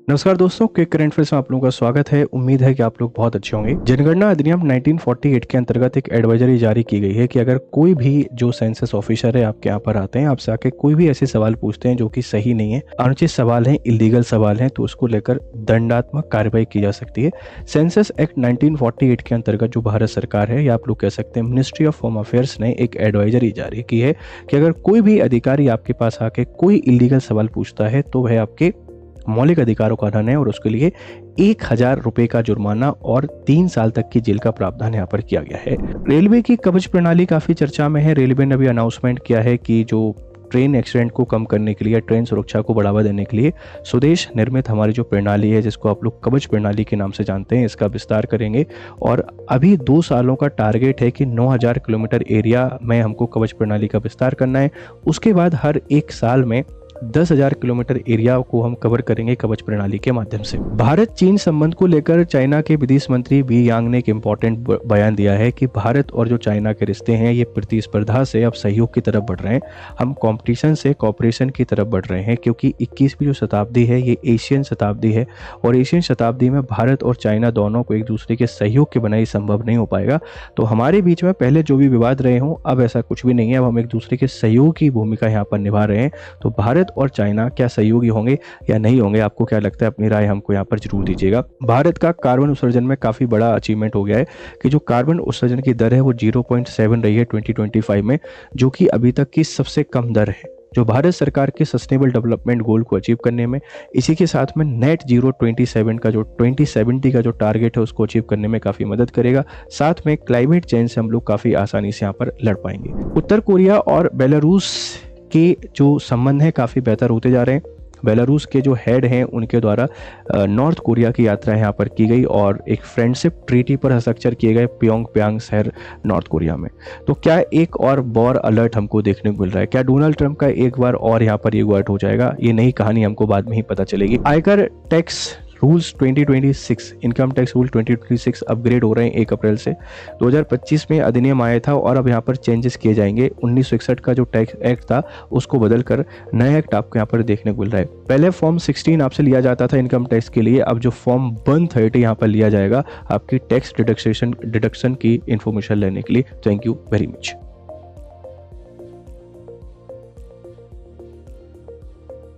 नमस्कार दोस्तों, quick current affairs में आप लोगों का स्वागत है। उम्मीद है कि आप लोग बहुत अच्छे होंगे। जनगणना अधिनियम 1948 के अंतर्गत एक एडवाइजरी जारी की गई है कि अगर कोई भी जो सेंसस ऑफिसर है आपके यहाँ पर आते हैं, आपसे आके कोई भी ऐसे सवाल पूछते हैं जो कि सही नहीं है, अनुचित सवाल हैं, इलीगल सवाल हैं, तो उसको लेकर दंडात्मक कार्रवाई की जा सकती है। सेंसस एक्ट 1948 के अंतर्गत जो भारत सरकार है या आप लोग कह सकते हैं मिनिस्ट्री ऑफ होम अफेयर्स ने एक एडवाइजरी जारी की है कि अगर कोई भी अधिकारी आपके पास आके कोई इलीगल सवाल पूछता है तो वह आपके मौलिक अधिकारों का हनन है और उसके लिए 1000 रुपए का जुर्माना और 3 साल तक की जेल का प्रावधान यहाँ पर किया गया है। रेलवे की कवच प्रणाली काफी चर्चा में है। रेलवे ने अभी अनाउंसमेंट किया है कि जो ट्रेन एक्सीडेंट को कम करने के लिए, ट्रेन सुरक्षा को बढ़ावा देने के लिए स्वदेश निर्मित हमारी जो प्रणाली है, जिसको आप लोग कवच प्रणाली के नाम से जानते हैं, इसका विस्तार करेंगे। और अभी 2 सालों का टारगेट है कि 9000 किलोमीटर एरिया में हमको कवच प्रणाली का विस्तार करना है। उसके बाद हर 1 साल में 10,000 किलोमीटर एरिया को हम कवर करेंगे कवच प्रणाली के माध्यम से। भारत चीन संबंध को लेकर चाइना के विदेश मंत्री वी यांग ने एक इम्पोर्टेंट बयान दिया है कि भारत और जो चाइना के रिश्ते हैं ये प्रतिस्पर्धा से अब सहयोग की तरफ बढ़ रहे हैं। हम कंपटीशन से कॉपरेशन की तरफ बढ़ रहे हैं, क्योंकि 21वीं जो शताब्दी है ये एशियन शताब्दी है और एशियन शताब्दी में भारत और चाइना दोनों को एक दूसरे के सहयोग के बिना ही संभव नहीं हो पाएगा। तो हमारे बीच में पहले जो भी विवाद रहे हों, अब ऐसा कुछ भी नहीं है। अब हम एक दूसरे के सहयोग की भूमिका यहाँ पर निभा रहे हैं। तो भारत और चाइना क्या सहयोगी होंगे या नहीं होंगे, आपको क्या लगता है? अपनी राय हमको यहाँ पर जरूर दीजिएगा। भारत का कार्बन उत्सर्जन में काफी बड़ा अचीवमेंट हो गया है कि जो कार्बन उत्सर्जन की दर है वो 0.7 रही है 2025 में, जो कि अभी तक की सबसे कम दर है, जो भारत सरकार के सस्टेनेबल डेवलपमेंट गोल को अचीव करने में, इसी के साथ में नेट जीरो 27 का जो 2070 का जो टारगेट है उसको अचीव करने में काफी मदद करेगा। साथ में क्लाइमेट चेंज से हम लोग काफी आसानी से यहाँ पर लड़ पाएंगे। उत्तर कोरिया और बेलारूस के जो संबंध है काफ़ी बेहतर होते जा रहे हैं। बेलारूस के जो हेड हैं उनके द्वारा नॉर्थ कोरिया की यात्रा यहाँ पर की गई और एक फ्रेंडशिप ट्रीटी पर हस्ताक्षर किए गए प्योंगयांग शहर नॉर्थ कोरिया में। तो क्या एक और वॉर अलर्ट हमको देखने को मिल रहा है? क्या डोनाल्ड ट्रंप का एक बार और यहाँ पर ये अलर्ट हो जाएगा? ये नई कहानी हमको बाद में ही पता चलेगी। आयकर tax rules 2026, income tax rule 2026 upgrade हो रहे हैं 1 अप्रैल से। 2025 में अधिनियम आया था और अब यहाँ पर चेंजेस किए जाएंगे। 1961 का जो टैक्स एक्ट था उसको बदलकर नया एक्ट आपको यहाँ पर देखने को मिल रहा है। पहले फॉर्म 16 आपसे लिया जाता था इनकम टैक्स के लिए, अब जो फॉर्म 130 यहाँ पर लिया जाएगा आपकी टैक्स डिडक्शन की इंफॉर्मेशन लेने के लिए। Thank you very much.